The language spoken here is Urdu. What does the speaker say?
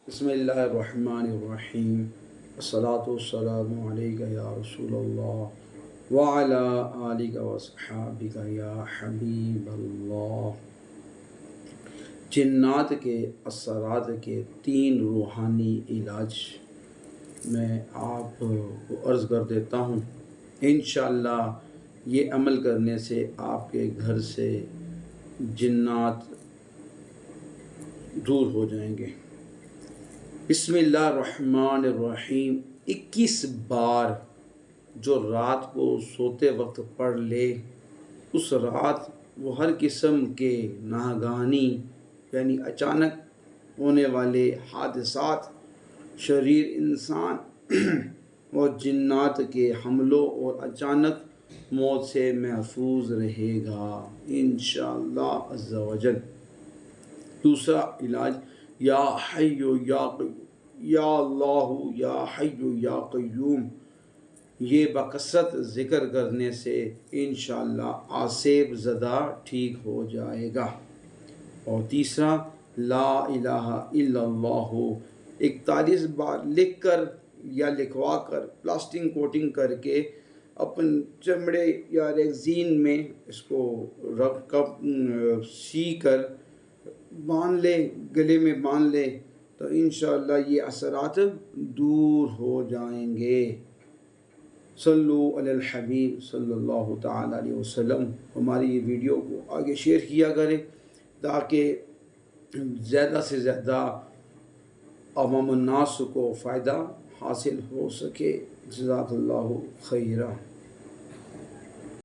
بسم اللہ الرحمن الرحیم الصلاۃ والسلام علیک یا رسول اللہ وعلی آلک وصحابک یا حبیب اللہ۔ جنات کے اثرات کے 3 روحانی علاج میں آپ کو عرض کر دیتا ہوں۔ انشاءاللہ یہ عمل کرنے سے آپ کے گھر سے جنات دور ہو جائیں گے۔ بسم اللہ الرحمن الرحیم 21 بار جو رات کو سوتے وقت پڑھ لے، اس رات وہ ہر قسم کے ناگہانی یعنی اچانک ہونے والے حادثات، شریر انسان اور جنات کے حملوں اور اچانک موت سے محفوظ رہے گا انشاءاللہ عز و جل۔ دوسرا علاج یا حی یا قیوم، یا اللہ یا حی یا قیوم، یہ بکثرت ذکر کرنے سے انشاءاللہ آسیب زدہ ٹھیک ہو جائے گا۔ اور تیسرا لا الہ الا اللہ 41 بار لکھ کر یا لکھوا کر پلاسٹنگ کوٹنگ کر کے اپن چمڑے یا ریگزین میں اس کو رکھ کر سی کر باندھ لے، گلے میں باندھ لے تو انشاءاللہ یہ اثرات دور ہو جائیں گے۔ صلو علی الحبیب صلی اللہ تعالیٰ علیہ وسلم۔ ہماری یہ ویڈیو کو آگے شیئر کیا کریں تاکہ زیادہ سے زیادہ عوام الناس کو فائدہ حاصل ہو سکے۔ جزاک اللہ خیرہ۔